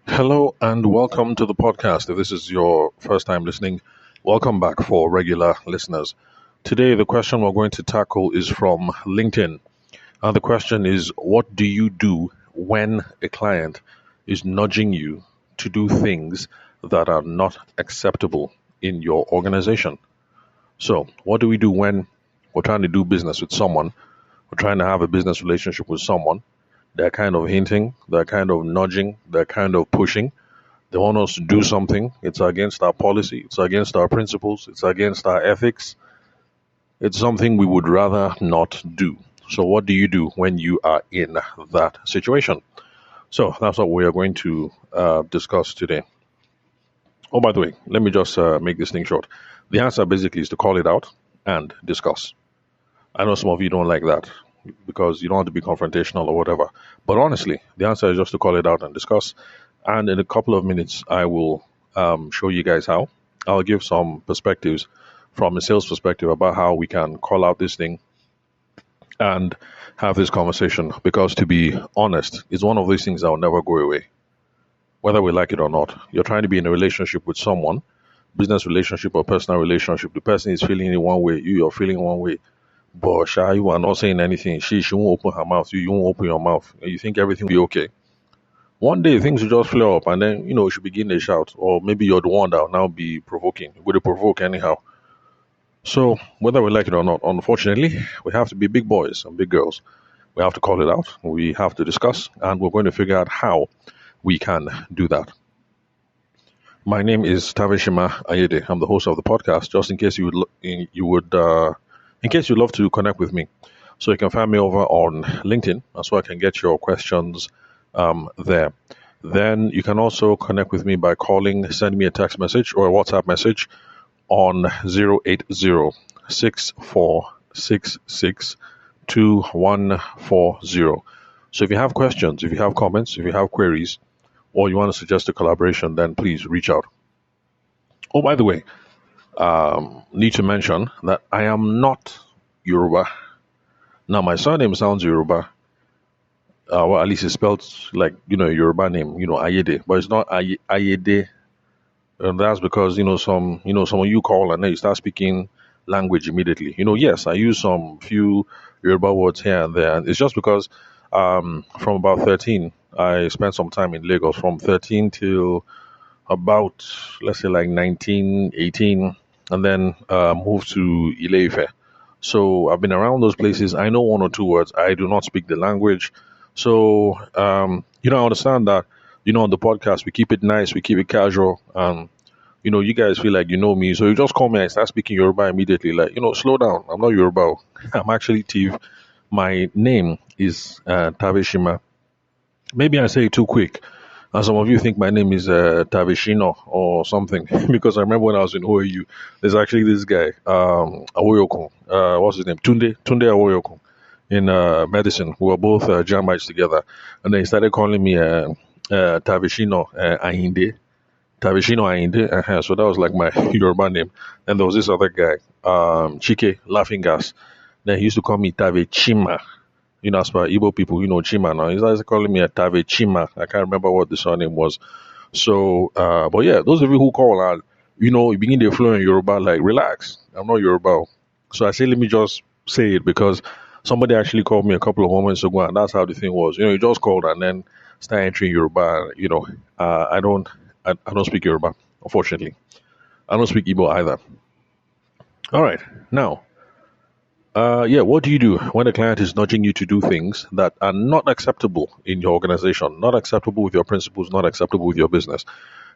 Hello and welcome to the podcast. If this is your first time listening, welcome back for regular listeners. Today, the question we're going to tackle is from LinkedIn. And the question is, what do you do when a client is nudging you to do things that are not acceptable in your organization? So, what do we do when we're trying to do business with someone? We're trying to have a business relationship with someone. They're kind of hinting, they're kind of nudging, they're kind of pushing. They want us to do something. It's against our policy. It's against our principles. It's against our ethics. It's something we would rather not do. So, what do you do when you are in that situation? So, that's what we are going to discuss today. Oh, by the way, let me just make this thing short. The answer basically is to call it out and discuss. I know some of you don't like that because you don't want to be confrontational or whatever. But honestly, the answer is just to call it out and discuss. And in a couple of minutes, I will show you guys how. I'll give some perspectives from a sales perspective about how we can call out this thing and have this conversation. Because to be honest, it's one of these things that will never go away, whether we like it or not. You're trying to be in a relationship with someone, business relationship or personal relationship. The person is feeling in one way, you're feeling one way. But Sha, you are not saying anything. She won't open her mouth. You won't open your mouth. You think everything will be okay. One day things will just flare up and then, you should begin to shout. Or maybe you're the one that will now be provoking. You're going to provoke anyhow. So whether we like it or not, unfortunately, we have to be big boys and big girls. We have to call it out. We have to discuss and we're going to figure out how we can do that. My name is Tavershima Ayede. I'm the host of the podcast. Just in case in case you'd love to connect with me, so you can find me over on LinkedIn, so I can get your questions there. Then you can also connect with me by calling, send me a text message or a WhatsApp message on 080-6466-2140. So if you have questions, if you have comments, if you have queries, or you want to suggest a collaboration, then please reach out. Oh, by the way, need to mention that I am not Yoruba. Now, my surname sounds Yoruba. Well, at least it's spelled like, a Yoruba name, Ayede, but it's not Ayede. And that's because, some of you call and then you start speaking language immediately. Yes, I use some few Yoruba words here and there. And it's just because from about 13, I spent some time in Lagos from 13 till about, let's say, like 19, 18, and then moved to Ile-Ife. So I've been around those places. I know one or two words. I do not speak the language. So, I understand that, on the podcast, we keep it nice, we keep it casual. You guys feel like you know me. So you just call me and start speaking Yoruba immediately. Like, slow down. I'm not Yoruba. I'm actually Tiv. My name is Tavershima. Maybe I say it too quick. And some of you think my name is Taveshino or something. Because I remember when I was in OAU, there's actually this guy, Awoyokun. What's his name? Tunde Awoyokun in medicine. We were both Jamites together. And then he started calling me Taveshino Ayinde. Tavershima Ayede. So that was like my Yoruba name. And there was this other guy, Chike, Laughing Gas. Then he used to call me Tavershima. As for Igbo people, Chima now. He's always calling me a Tavershima. I can't remember what the surname was. So, but yeah, those of you who call and, you begin to flow in Yoruba, like, relax. I'm not Yoruba. So I say, let me just say it because somebody actually called me a couple of moments ago and that's how the thing was. You just called and then start entering Yoruba. I don't speak Yoruba, unfortunately. I don't speak Igbo either. All right. Now, what do you do when a client is nudging you to do things that are not acceptable in your organization, not acceptable with your principles, not acceptable with your business?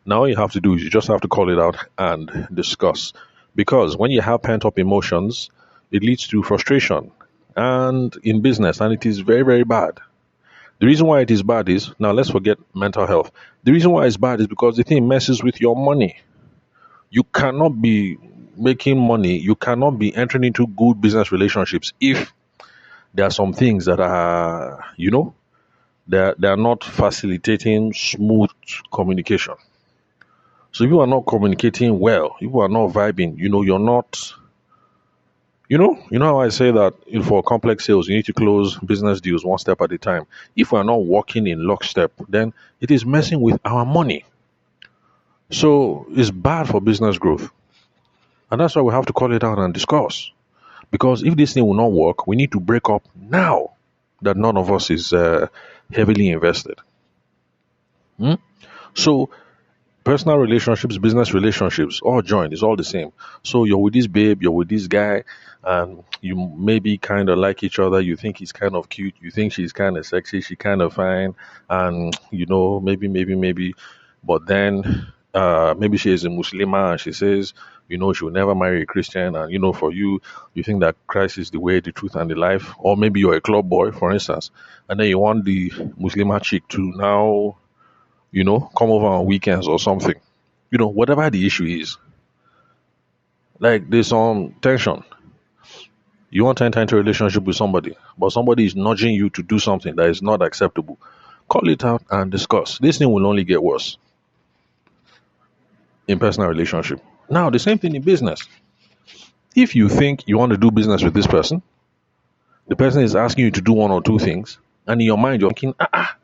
Now, all you have to do is you just have to call it out and discuss. Because when you have pent up emotions, it leads to frustration and in business, and it is very, very bad. The reason why it is bad is, now let's forget mental health. The reason why it's bad is because the thing messes with your money. You cannot be making money, you cannot be entering into good business relationships if there are some things that are, they are not facilitating smooth communication. So if you are not communicating well, if you are not vibing, You know how I say that for complex sales, you need to close business deals one step at a time. If we're not working in lockstep, then it is messing with our money. So it's bad for business growth. And that's why we have to call it out and discuss. Because if this thing will not work, we need to break up now that none of us is heavily invested. Hmm? So personal relationships, business relationships, all joined. It's all the same. So you're with this babe, you're with this guy, and you maybe kind of like each other. You think he's kind of cute. You think she's kind of sexy. She kind of fine, and maybe, but then maybe she is a Muslima and she says, she will never marry a Christian, and for you, you think that Christ is the way, the truth, and the life, or maybe you're a club boy, for instance, and then you want the Muslima chick to now come over on weekends or something. Whatever the issue is, like there's some tension. You want to enter into a relationship with somebody, but somebody is nudging you to do something that is not acceptable. Call it out and discuss. This thing will only get worse in personal relationship. Now, the same thing in business. If you think you want to do business with this person, the person is asking you to do one or two things, and in your mind you're thinking,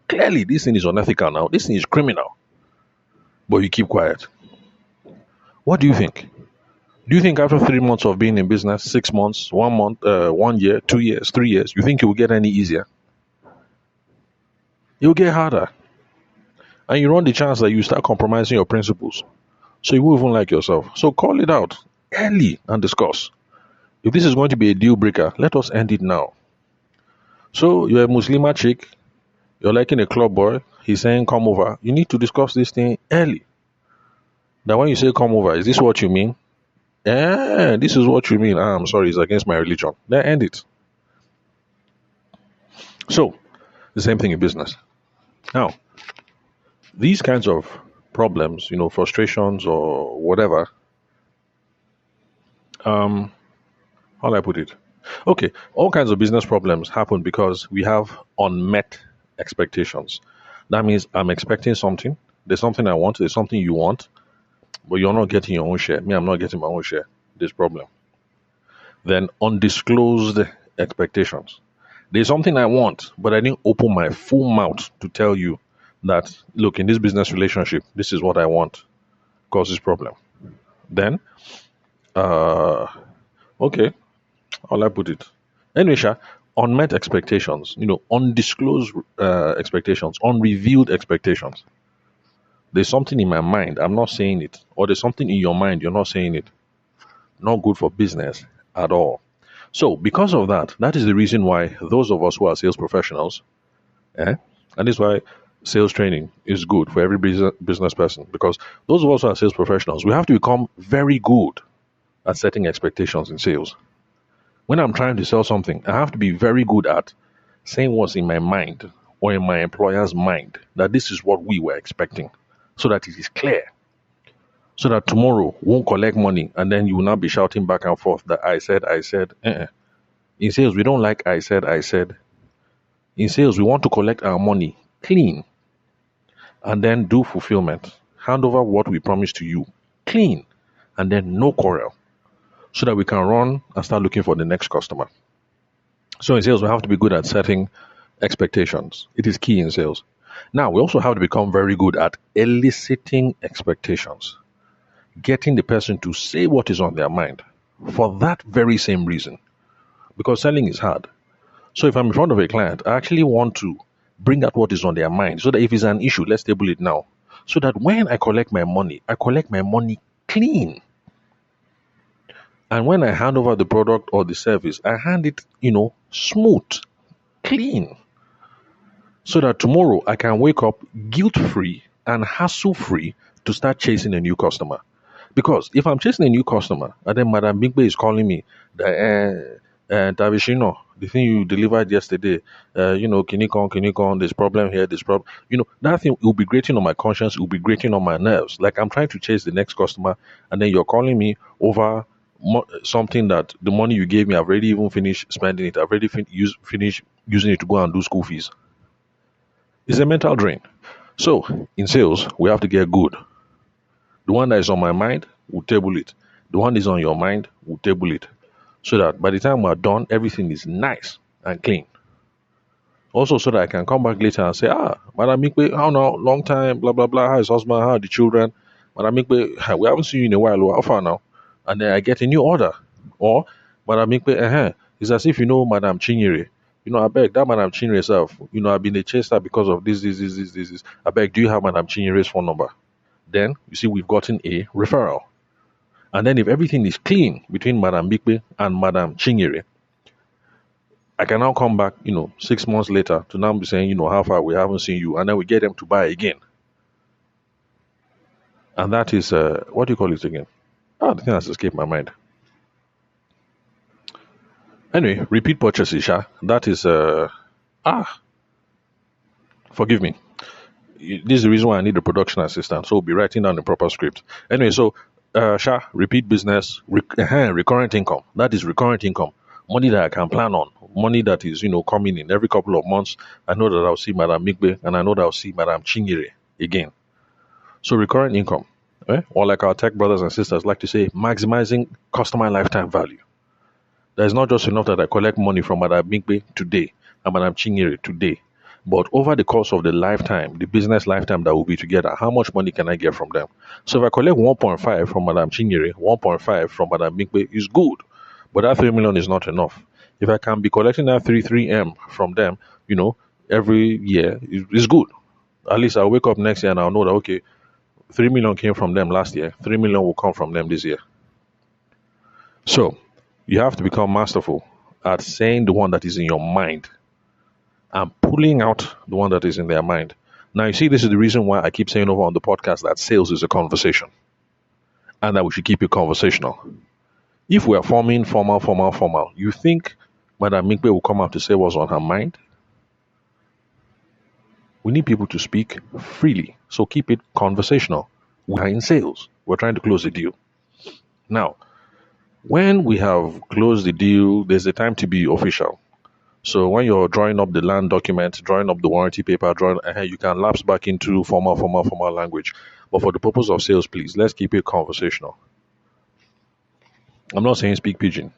clearly this thing is unethical now. This thing is criminal, but you keep quiet. What do you think? Do you think after 3 months of being in business, 6 months, 1 month, 1 year, 2 years, 3 years, you think it will get any easier? It will get harder. And you run the chance that you start compromising your principles. So you won't even like yourself. So call it out early and discuss. If this is going to be a deal breaker, let us end it now. So you're a Muslima chick, you're liking a club boy, he's saying come over. You need to discuss this thing early. That when you say come over, is this what you mean? Yeah, this is what you mean. I'm sorry, it's against my religion. Then end it. So, the same thing in business. Now, these kinds of problems, frustrations or whatever, how do I put it? Okay, all kinds of business problems happen because we have unmet expectations. That means I'm expecting something. There's something I want. There's something you want, but you're not getting your own share. Me, I'm not getting my own share. This problem. Then undisclosed expectations. There's something I want, but I didn't open my full mouth to tell you that, look, in this business relationship, this is what I want. Causes problem. Then, okay, how I put it? Anyway, unmet expectations, undisclosed expectations, unrevealed expectations. There's something in my mind, I'm not saying it, or there's something in your mind, you're not saying it. Not good for business at all. So, because of that, that is the reason why those of us who are sales professionals, and this is why sales training is good for every business person, because those of us who are sales professionals, we have to become very good at setting expectations in sales. When I'm trying to sell something, I have to be very good at saying what's in my mind or in my employer's mind, that this is what we were expecting, so that it is clear. So that tomorrow won't collect money and then you will not be shouting back and forth that I said, I said. In sales, we don't like I said, I said. In sales, we want to collect our money clean and then do fulfillment. Hand over what we promised to you clean and then no quarrel, so that we can run and start looking for the next customer. So in sales, we have to be good at setting expectations. It is key in sales. Now, we also have to become very good at eliciting expectations, getting the person to say what is on their mind for that very same reason. Because selling is hard. So if I'm in front of a client, I actually want to bring out what is on their mind, so that if it's an issue, let's table it now. So that when I collect my money clean. And when I hand over the product or the service, I hand it, smooth, clean. So that tomorrow I can wake up guilt-free and hassle-free to start chasing a new customer. Because if I'm chasing a new customer and then Madam Bigbe is calling me that Tavershima, the thing you delivered yesterday, can you come, there's problem here, this problem, that thing will be grating on my conscience, it will be grating on my nerves. Like I'm trying to chase the next customer, and then you're calling me over something that the money you gave me, I've already even finished spending it, I've already finished using it to go and do school fees. It's a mental drain. So in sales, we have to get good. The one that is on my mind, we'll table it. The one that is on your mind, we'll table it. so that by the time we're done, everything is nice and clean. Also, so that I can come back later and say, Madam Mikwe, how now? Long time, blah, blah, blah. How is husband? How are the children? Madam Mikwe, we haven't seen you in a while. How far now? And then I get a new order. Or, Madam Mikwe, it's as if you know Madam Chinyere. I beg that Madam Chinyere herself. I've been a chaser because of this. I beg, do you have Madam Chinyere's phone number? Then, you see, we've gotten a referral. And then if everything is clean between Madam Mikwe and Madam Chinyere, I can now come back, 6 months later to now be saying, how far we haven't seen you. And then we get them to buy again. And that is, what do you call it again? The thing has escaped my mind. Anyway, repeat purchases, Sha. That is, forgive me. This is the reason why I need a production assistant. So we'll be writing down the proper script. Anyway, so, Sha, repeat business, recurrent income. That is recurrent income. Money that I can plan on, money that is, coming in every couple of months. I know that I'll see Madam Mikbe and I know that I'll see Madam Chinyere again. So recurrent income, or like our tech brothers and sisters like to say, maximizing customer lifetime value. There's not just enough that I collect money from Madam Mikbe today and Madam Chinyere today, but over the course of the lifetime, the business lifetime that will be together, how much money can I get from them? So if I collect 1.5 from Madam Chinyere, 1.5 from Madam Mikbe is good. But that 3 million is not enough. If I can be collecting that 3M from them, every year, it's good. At least I'll wake up next year and I'll know that, okay, 3 million came from them last year. 3 million will come from them this year. So you have to become masterful at saying the one that is in your mind and pulling out the one that is in their mind. Now, you see, this is the reason why I keep saying over on the podcast that sales is a conversation and that we should keep it conversational. If we are forming formal, you think Madam Mikbe will come out to say what's on her mind? We need people to speak freely, so keep it conversational. We are in sales. We're trying to close the deal. Now, when we have closed the deal, there's a time to be official. So when you're drawing up the land document, drawing up the warranty paper, you can lapse back into formal language. But for the purpose of sales, please, let's keep it conversational. I'm not saying speak pidgin,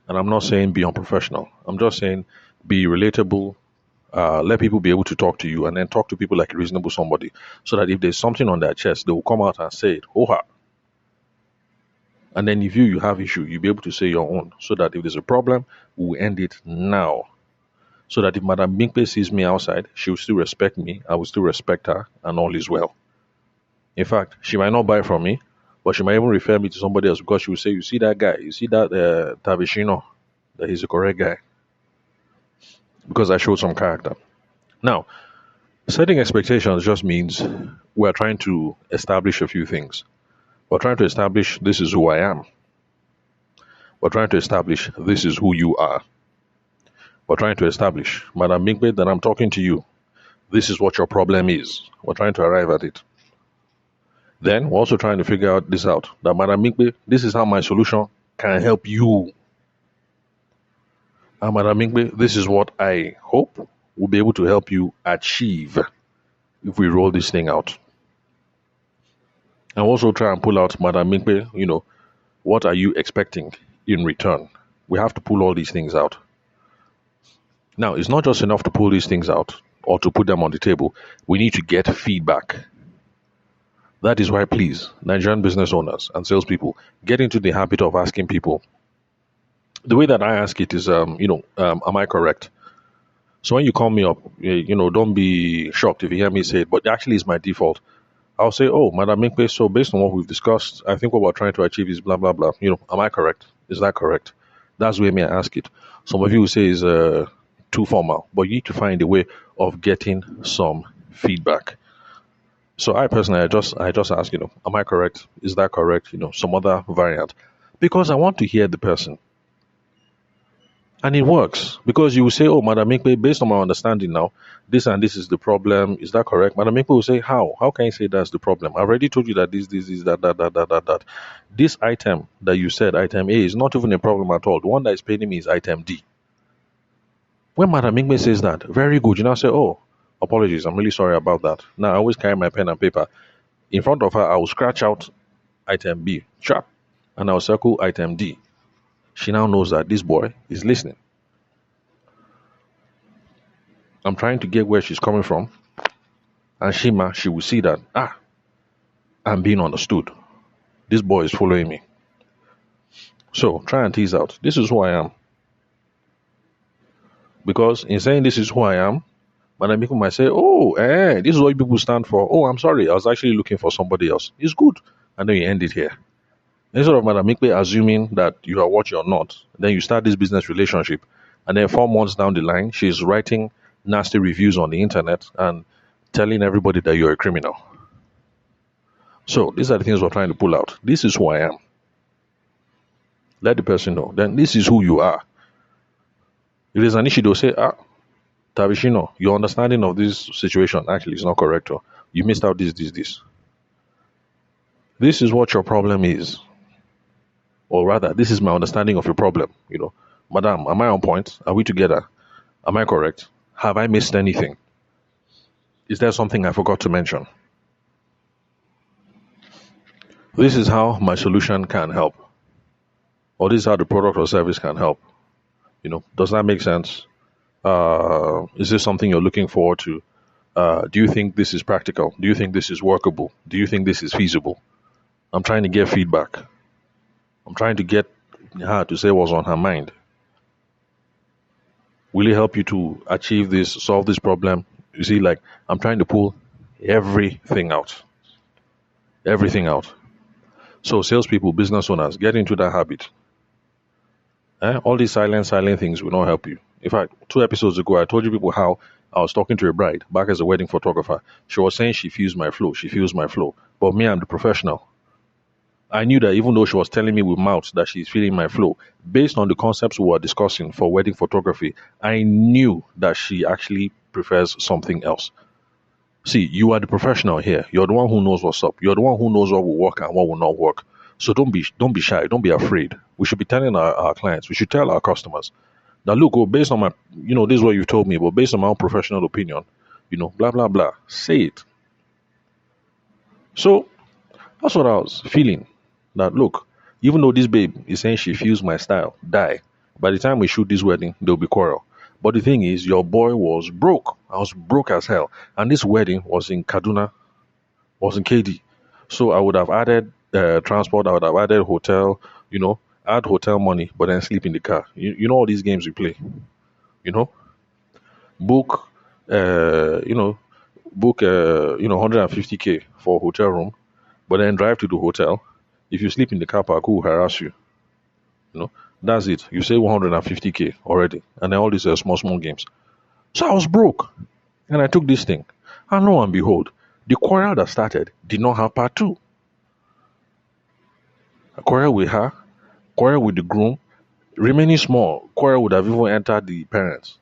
and I'm not saying be unprofessional. I'm just saying be relatable, let people be able to talk to you, and then talk to people like a reasonable somebody, so that if there's something on their chest, they will come out and say it. And then if you have issue, you'll be able to say your own, so that if there's a problem, we'll end it now. So that if Madam Minkpe sees me outside, she will still respect me, I will still respect her, and all is well. In fact, she might not buy from me, but she might even refer me to somebody else because she will say, you see that guy, you see that Tavershima, that he's a correct guy. Because I showed some character. Now, setting expectations just means we're trying to establish a few things. We're trying to establish this is who I am. We're trying to establish this is who you are. We're trying to establish, Madam Minkbe, that I'm talking to you. This is what your problem is. We're trying to arrive at it. Then we're also trying to figure out this out. That Madam Mikbe, this is how my solution can help you. And Madam Mikbe, this is what I hope will be able to help you achieve if we roll this thing out. And also try and pull out, Madam Mikbe, what are you expecting in return? We have to pull all these things out. Now, it's not just enough to pull these things out or to put them on the table. We need to get feedback. That is why, please, Nigerian business owners and salespeople, get into the habit of asking people. The way that I ask it is, am I correct? So when you call me up, don't be shocked if you hear me say it, but actually it's my default. I'll say, oh, Madam Minkpe, so based on what we've discussed, I think what we're trying to achieve is blah, blah, blah. Am I correct? Is that correct? That's the way I ask it. Some of you will say it's too formal, but you need to find a way of getting some feedback. So I personally, I just ask, am I correct? Is that correct? Some other variant. Because I want to hear the person. And it works. Because you will say, oh, Madam Mikpe, based on my understanding now, this and this is the problem. Is that correct? Madam Mikpe will say, how? How can you say that's the problem? I already told you that this, that. This item that you said, item A, is not even a problem at all. The one that is paying me is item D. When Madam Mikpe says that, very good. You now say, oh, apologies, I'm really sorry about that. Now, I always carry my pen and paper. In front of her, I will scratch out item B, sharp, and I'll circle item D. She now knows that this boy is listening. I'm trying to get where she's coming from. And she will see that, I'm being understood. This boy is following me. So try and tease out. This is who I am. Because in saying this is who I am, Madam people might say, oh, this is what people stand for. Oh, I'm sorry. I was actually looking for somebody else. It's good. And then you end it here. Instead of Madam Mikpe assuming that you are what you're not, then you start this business relationship. And then 4 months down the line, she's writing nasty reviews on the internet and telling everybody that you're a criminal. So these are the things we're trying to pull out. This is who I am. Let the person know. Then this is who you are. If there's an issue, they'll say, Tavershima, your understanding of this situation actually is not correct. Or you missed out this. This is what your problem is. Or rather, this is my understanding of your problem. Madam, am I on point? Are we together? Am I correct? Have I missed anything? Is there something I forgot to mention? This is how my solution can help. Or this is how the product or service can help. Does that make sense? Is this something you're looking forward to? Do you think this is practical? Do you think this is workable? Do you think this is feasible? I'm trying to get feedback. I'm trying to get her to say what's on her mind. Will it help you to achieve this, solve this problem? You see, like, I'm trying to pull everything out. Everything out. So salespeople, business owners, get into that habit. All these silent things will not help you. In fact, 2 episodes ago, I told you people how I was talking to a bride back as a wedding photographer. She was saying she feels my flow. She feels my flow. But me, I'm the professional. I knew that even though she was telling me with mouth that she's feeling my flow, based on the concepts we were discussing for wedding photography, I knew that she actually prefers something else. See, you are the professional here. You're the one who knows what's up. You're the one who knows what will work and what will not work. So don't be shy. Don't be afraid. We should be telling our clients. We should tell our customers that, look, based on my, this is what you've told me, but based on my own professional opinion, blah blah blah. Say it. So that's what I was feeling. That, look, even though this babe is saying she feels my style, die. By the time we shoot this wedding, there'll be quarrel. But the thing is, your boy was broke. I was broke as hell, and this wedding was in Kaduna, was in KD. So I would have added transport. I would have added hotel. Add hotel money, but then sleep in the car. You know all these games we play. Book. Book. 150K for a hotel room, but then drive to the hotel. If you sleep in the car park, who will harass you? That's it. You say 150K already, and then all these small games. So I was broke, and I took this thing, and lo and behold, the quarrel that started did not have part two. A quarrel with her, quarrel with the groom, remaining small, quarrel would have even entered the parents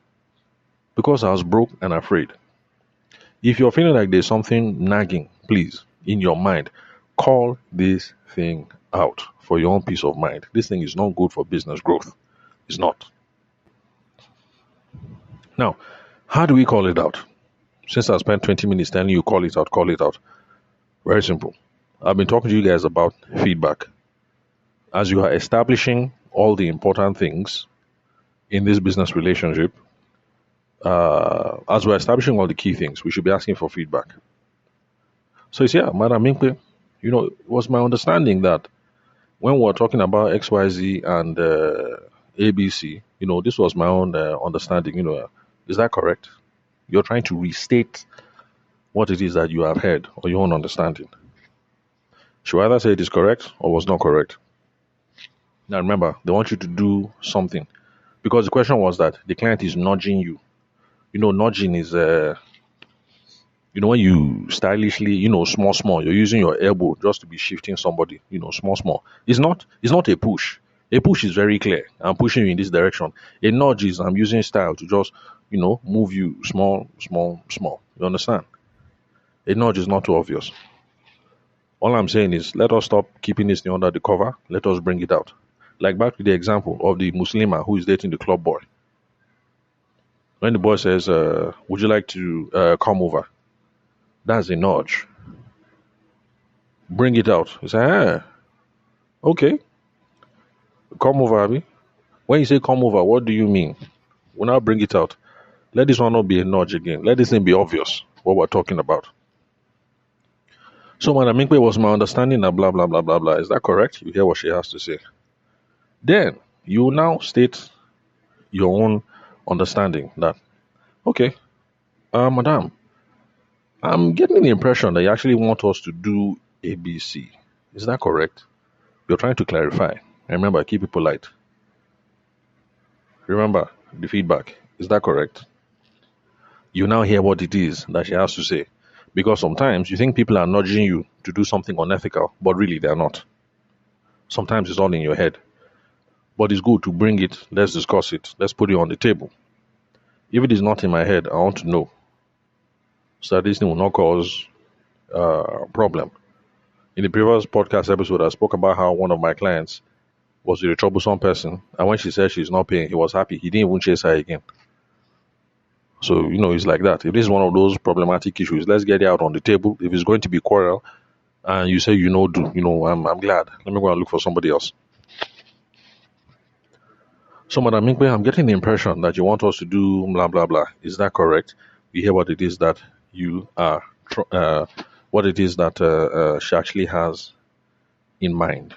because I was broke and afraid. If you're feeling like there's something nagging, please, in your mind, call this thing out for your own peace of mind. This thing is not good for business growth. It's not. Now, how do we call it out? Since I spent 20 minutes telling you call it out, call it out. Very simple. I've been talking to you guys about feedback. As you are establishing all the important things in this business relationship, as we're establishing all the key things, we should be asking for feedback. So it's, Madam Minkwe, it was my understanding that when we're talking about XYZ and ABC, this was my own understanding. Is that correct? You're trying to restate what it is that you have heard or your own understanding. Should I either say it is correct or was not correct? Now remember, they want you to do something because the question was that the client is nudging you. Nudging is when you stylishly, small, you're using your elbow just to be shifting somebody, small. It's not a push. A push is very clear. I'm pushing you in this direction. A nudge is I'm using style to just, move you small. You understand? A nudge is not too obvious. All I'm saying is let us stop keeping this thing under the cover. Let us bring it out. Like back to the example of the Muslima who is dating the club boy. When the boy says, would you like to come over? That's a nudge. Bring it out. You say, okay. Come over, Abby. When you say come over, what do you mean? We'll now bring it out. Let this one not be a nudge again. Let this thing be obvious what we're talking about. So Madam Minkwe was my understanding that blah blah blah blah blah. Is that correct? You hear what she has to say. Then you now state your own understanding that okay, madam, I'm getting the impression that you actually want us to do ABC. Is that correct? You're trying to clarify. And remember, keep it polite. Remember the feedback. Is that correct? You now hear what it is that she has to say. Because sometimes you think people are nudging you to do something unethical, but really they're not. Sometimes it's all in your head. But it's good to bring it, let's discuss it, let's put it on the table. If it is not in my head, I want to know. So that this thing will not cause a problem. In the previous podcast episode, I spoke about how one of my clients was with a troublesome person, and when she said she's not paying, he was happy. He didn't even chase her again. So, it's like that. If this is one of those problematic issues, let's get it out on the table. If it's going to be quarrel, and you say, I'm glad. Let me go and look for somebody else. So, Madam Minkwe, I'm getting the impression that you want us to do blah, blah, blah. Is that correct? You hear what it is that you are, what it is that she actually has in mind.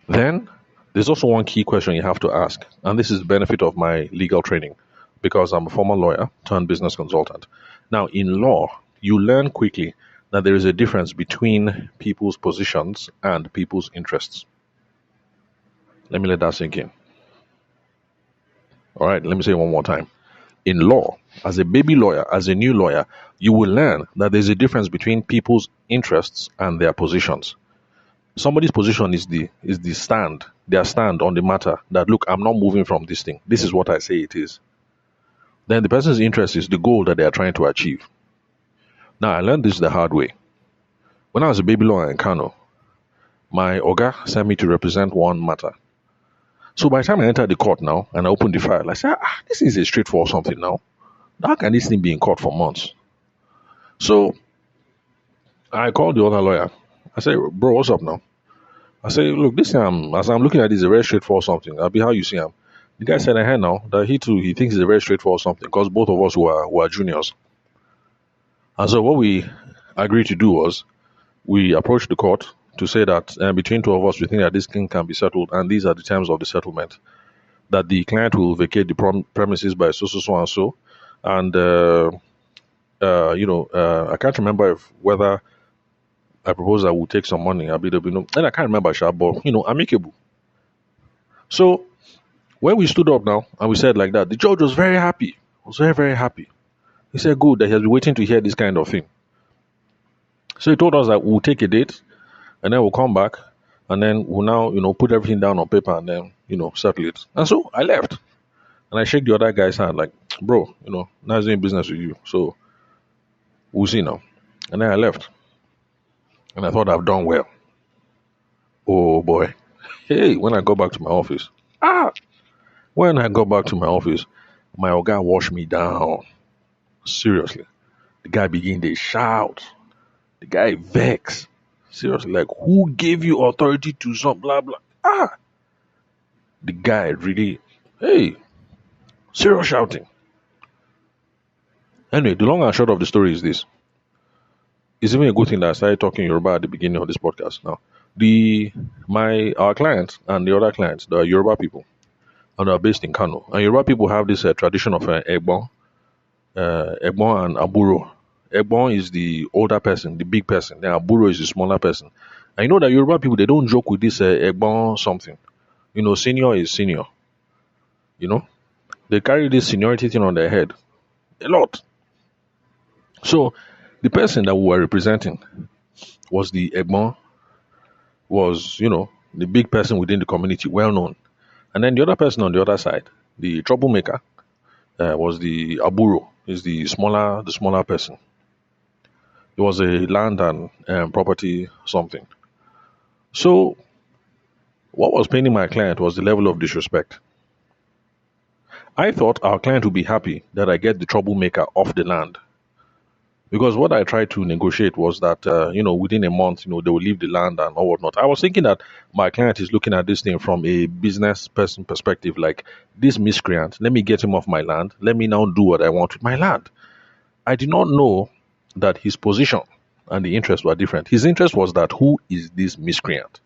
Then, there's also one key question you have to ask, and this is the benefit of my legal training, because I'm a former lawyer turned business consultant. Now, in law, you learn quickly that there is a difference between people's positions and people's interests. Let me let that sink in. All right, let me say it one more time. In law, as a baby lawyer, as a new lawyer, you will learn that there's a difference between people's interests and their positions. Somebody's position is the stand, their stand on the matter that, look, I'm not moving from this thing. This is what I say it is. Then the person's interest is the goal that they are trying to achieve. Now, I learned this the hard way. When I was a baby lawyer in Kano, my Oga sent me to represent one matter. So by the time I entered the court now and I opened the file, I said, this is a straightforward something now. How can this thing be in court for months? So I called the other lawyer. I said, bro, what's up now? I said, look, this thing, as I'm looking at this, is a very straightforward something. I'll be how you see him. The guy said, I now that he thinks it's a very straightforward something because both of us were juniors. And so what we agreed to do was we approached the court to say that between two of us, we think that this thing can be settled, and these are the terms of the settlement. That the client will vacate the premises by so and so, and I can't remember whether I proposed that we'll take some money. And I can't remember, but amicable. So when we stood up now and we said like that, the judge was very happy. Was very, very happy. He said, good, that he has been waiting to hear this kind of thing. So he told us that we'll take a date and then we'll come back and then we'll now, put everything down on paper and then, settle it. And so I left. And I shake the other guy's hand like, bro, nice doing business with you. So we'll see now. And then I left. And I thought I've done well. Oh boy. Hey, when I go back to my office. When I got back to my office, my Oga washed me down. Seriously. The guy began to shout. The guy vexed. Seriously, like, who gave you authority to some blah blah? The guy really, hey, serious shouting. Anyway, the long and short of the story is this. It's even a good thing that I started talking Yoruba at the beginning of this podcast. Now, our clients and the other clients, the Yoruba people, and they are based in Kano. And Yoruba people have this tradition of Egbon and Aburo. Egbon is the older person, the big person. Then Aburo is the smaller person. And you know that Yoruba people, they don't joke with this Egbon something. Senior is senior. They carry this seniority thing on their head. A lot. So, the person that we were representing was the Egbon, was, the big person within the community, well known. And then the other person on the other side, the troublemaker, was the Aburo, is the smaller person. It was a land and property something. So, what was paining my client was the level of disrespect. I thought our client would be happy that I get the troublemaker off the land. Because what I tried to negotiate was that, within a month, they will leave the land and all whatnot. I was thinking that my client is looking at this thing from a business person perspective, like this miscreant, let me get him off my land. Let me now do what I want with my land. I did not know that his position and the interest were different. His interest was that who is this miscreant?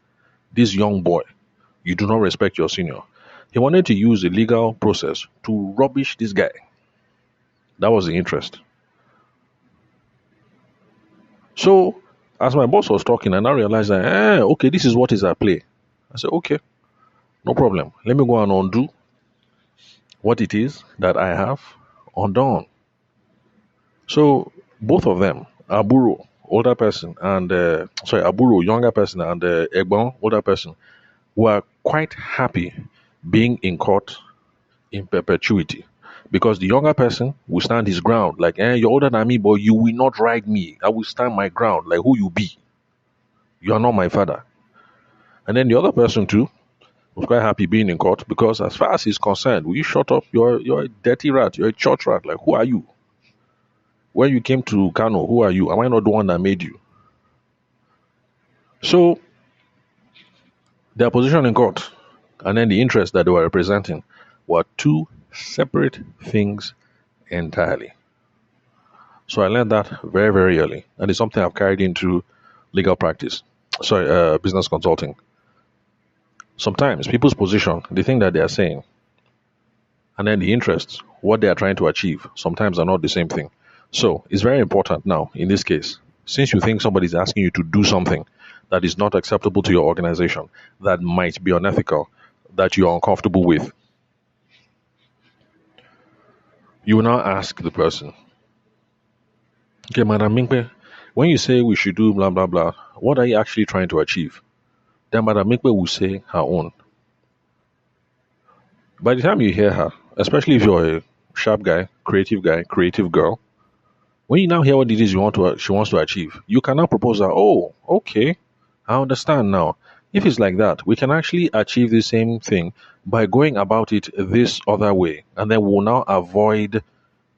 This young boy. You do not respect your senior. He wanted to use the legal process to rubbish this guy. That was the interest. So, as my boss was talking, I now realized that, okay, this is what is at play. I said, okay, no problem. Let me go and undo what it is that I have undone. So, both of them, Aburo, older person, and Aburo, younger person, and Egbon, older person, were quite happy being in court in perpetuity. Because the younger person will stand his ground, like, you're older than me, but you will not ride me. I will stand my ground, like who you be. You are not my father. And then the other person too was quite happy being in court because as far as he's concerned, will you shut up? You're a dirty rat, you're a church rat. Like who are you? When you came to Kano, who are you? Am I not the one that made you? So their position in court and then the interest that they were representing were two separate things entirely. So I learned that very, very early. And it's something I've carried into legal practice. Business consulting. Sometimes people's position, the thing that they are saying, and then the interests, what they are trying to achieve, sometimes are not the same thing. So it's very important now, in this case, since you think somebody is asking you to do something that is not acceptable to your organization, that might be unethical, that you are uncomfortable with, you will now ask the person, okay, Madam Mingpe, when you say we should do blah, blah, blah, what are you actually trying to achieve? Then Madam Mingpe will say her own. By the time you hear her, especially if you're a sharp guy, creative girl, when you now hear what it is she wants to achieve, you can now propose that, oh, okay, I understand now. If it's like that, we can actually achieve the same thing by going about it this other way. And then we'll now avoid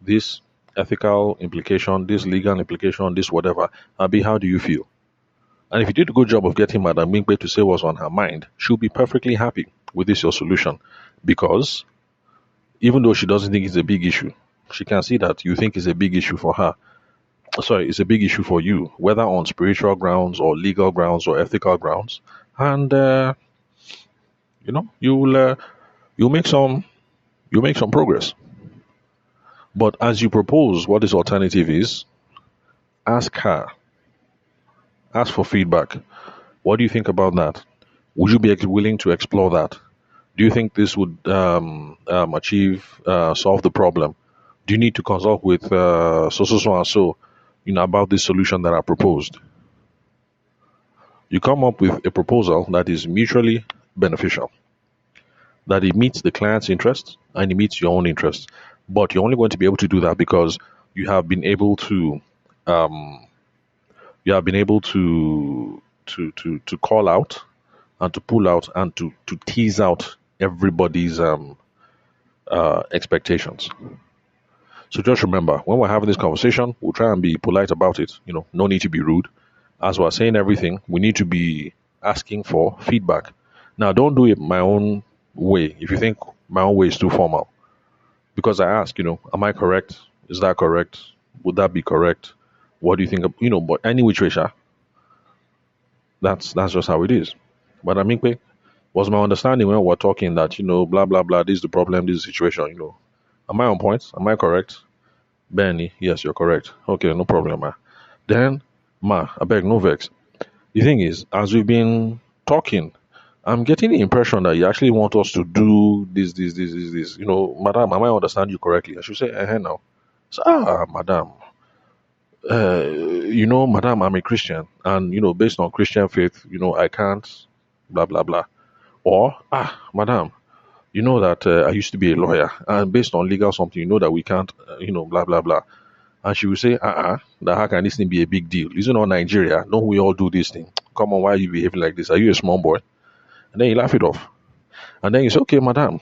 this ethical implication, this legal implication, this whatever. Abi, how do you feel? And if you did a good job of getting Madam Mingpe to say what's on her mind, she'll be perfectly happy with this your solution. Because even though she doesn't think it's a big issue, she can see that you think it's a big issue for her. Sorry, it's a big issue for you, whether on spiritual grounds or legal grounds or ethical grounds. And you'll make some progress. But as you propose what this alternative is, ask her, ask for feedback. What do you think about that? Would you be willing to explore that? Do you think this would solve the problem? Do you need to consult with so and so, about this solution that I proposed? You come up with a proposal that is mutually beneficial, that it meets the client's interests and it meets your own interests. But you're only going to be able to do that because you have been able to call out and to pull out and to tease out everybody's expectations. So just remember, when we're having this conversation, we'll try and be polite about it. No need to be rude. As we're saying everything, we need to be asking for feedback. Now, don't do it my own way if you think my own way is too formal. Because I ask, am I correct? Is that correct? Would that be correct? What do you think of, but any which way, that's just how it is. But I mean, was my understanding when we're talking that, blah, blah, blah, this is the problem, this is the situation, Am I on point? Am I correct? Benny, yes, you're correct. Okay, no problem, ma. Then, I beg, no vex. The thing is, as we've been talking, I'm getting the impression that you actually want us to do this. Madam, am I understand you correctly? I should say, now. So, madam, madam, I'm a Christian, and based on Christian faith, I can't, blah blah blah. Or, madam, you know that I used to be a lawyer, and based on legal something, you know that we can't, blah blah blah. And she will say, that how can this thing be a big deal? Isn't all Nigeria? Don't we all do this thing? Come on, why are you behaving like this? Are you a small boy? And then you laugh it off. And then you say, okay, madam,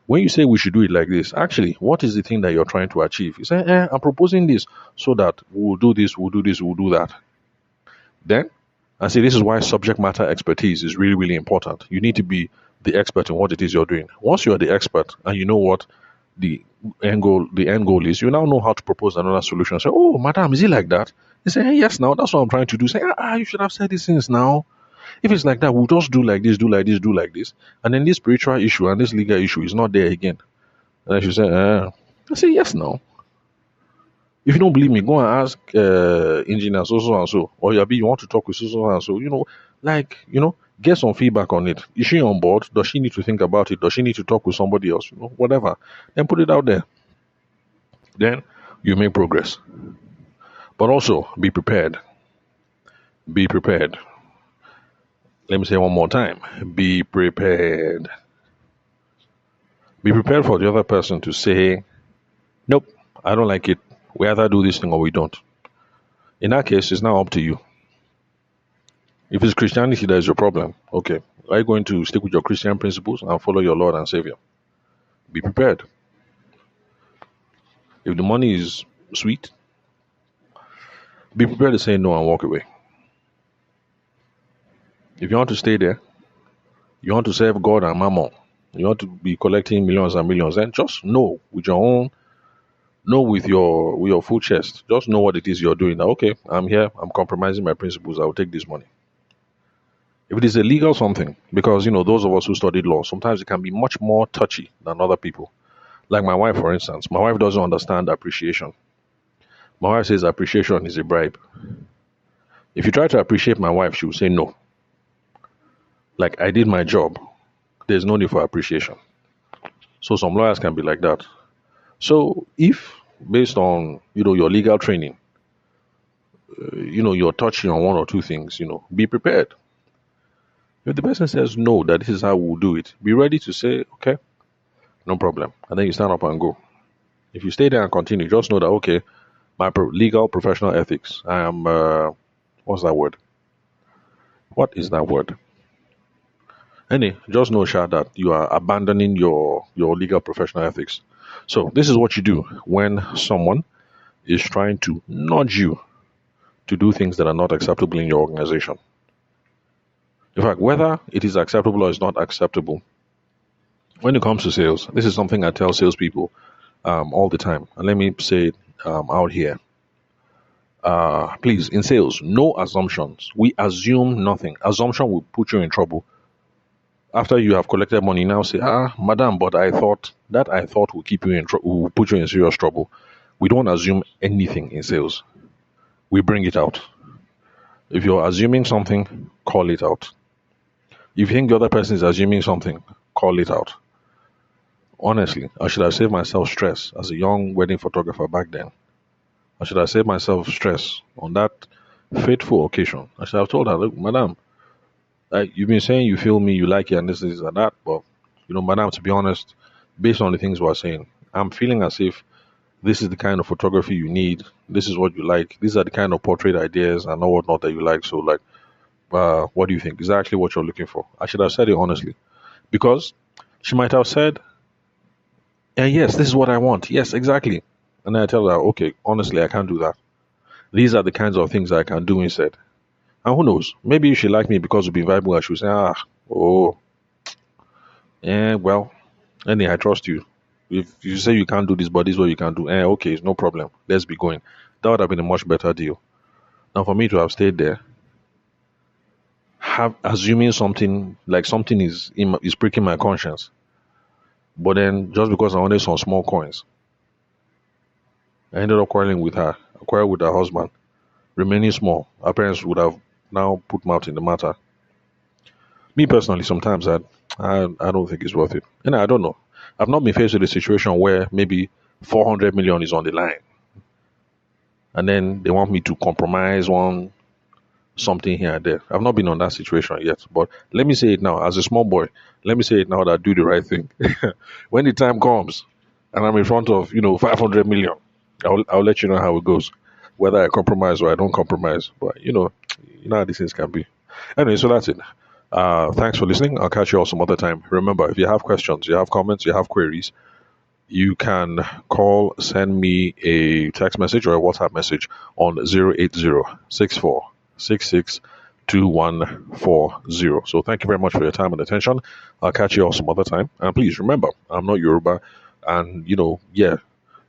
When you say we should do it like this, actually, what is the thing that you're trying to achieve? You say, I'm proposing this so that we'll do this, we'll do this, we'll do that. Then, I say this is why subject matter expertise is really, really important. You need to be the expert in what it is you're doing. Once you're the expert and you know what the the end goal is, you now know how to propose another solution. Say, oh, madam, is it like that? You say, hey, yes, now that's what I'm trying to do. Say, you should have said these things now. If it's like that, we'll just do like this, do like this, do like this. And then this spiritual issue and this legal issue is not there again. And then she say, I say, yes, now. If you don't believe me, go and ask engineer so and so. Or you want to talk with so and so. Get some feedback on it. Is she on board? Does she need to think about it? Does she need to talk with somebody else? Whatever. Then put it out there. Then you make progress. But also be prepared. Be prepared. Let me say one more time. Be prepared. Be prepared for the other person to say, nope, I don't like it. We either do this thing or we don't. In that case, it's now up to you. If it's Christianity that is your problem, okay, are you going to stick with your Christian principles and follow your Lord and Savior? Be prepared. If the money is sweet, be prepared to say no and walk away. If you want to stay there, you want to serve God and Mammon, you want to be collecting millions and millions, then just know with your full chest. Just know what it is you're doing. Now, okay, I'm here, I'm compromising my principles, I will take this money. If it is illegal something, because those of us who studied law, sometimes it can be much more touchy than other people. Like my wife, for instance. My wife doesn't understand appreciation. My wife says appreciation is a bribe. If you try to appreciate my wife, she will say no. Like, I did my job. There's no need for appreciation. So some lawyers can be like that. So if, based on your legal training, you're touching on one or two things, be prepared. If the person says no, that this is how we'll do it, be ready to say, okay, no problem. And then you stand up and go. If you stay there and continue, just know that, okay, my legal professional ethics, I am, what's that word? What is that word? Just know, Sha, that you are abandoning your legal professional ethics. So this is what you do when someone is trying to nudge you to do things that are not acceptable in your organization. In fact, whether it is acceptable or is not acceptable, when it comes to sales, this is something I tell salespeople all the time. And let me say it out here. Please, in sales, no assumptions. We assume nothing. Assumption will put you in trouble. After you have collected money, now say, madam, but I thought will keep you will put you in serious trouble. We don't assume anything in sales. We bring it out. If you're assuming something, call it out. If you think the other person is assuming something, call it out. Honestly, I should have saved myself stress as a young wedding photographer back then. I should have saved myself stress on that fateful occasion. I should have told her, look, madam, you've been saying you feel me, you like it, and this and that, but madam, to be honest, based on the things we're saying, I'm feeling as if this is the kind of photography you need. This is what you like. These are the kind of portrait ideas and all whatnot that you like. So, what do you think? Exactly what you're looking for. I should have said it honestly, because she might have said, yes, this is what I want. Yes, exactly. And then I tell her, okay, honestly, I can't do that. These are the kinds of things I can do instead. And who knows? Maybe if she liked me because we've been vibing, I should say, well, I trust you. If you say you can't do this, but this is what you can do, okay, it's no problem. Let's be going. That would have been a much better deal. Now, for me to have stayed there, assuming something is pricking my conscience, but then just because I wanted some small coins, I ended up quarreling with her. I quarreled with her husband, remaining small. Our parents would have now put mouth in the matter. Me personally, sometimes I don't think it's worth it. And I don't know. I've not been faced with a situation where maybe 400 million is on the line, and then they want me to compromise on something here and there. I've not been on that situation yet, but let me say it now. As a small boy, let me say it now that I do the right thing. When the time comes and I'm in front of 500 million, I'll let you know how it goes, whether I compromise or I don't compromise. But you know how these things can be. Anyway, so that's it. Thanks for listening. I'll catch you all some other time. Remember, if you have questions, you have comments, you have queries, you can call, send me a text message or a WhatsApp message on 080-6466-2140. So thank you very much for your time and attention. I'll catch you all some other time. And please remember, I'm not Yoruba. And, yeah,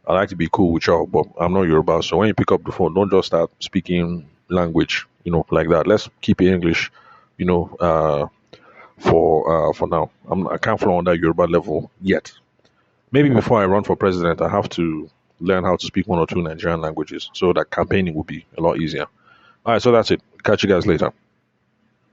I like to be cool with y'all, but I'm not Yoruba. So when you pick up the phone, don't just start speaking language, like that. Let's keep it English, you know, uh, for now. I can't flow on that Yoruba level yet. Maybe before I run for president, I have to learn how to speak one or two Nigerian languages so that campaigning will be a lot easier. All right, so that's it. Catch you guys later.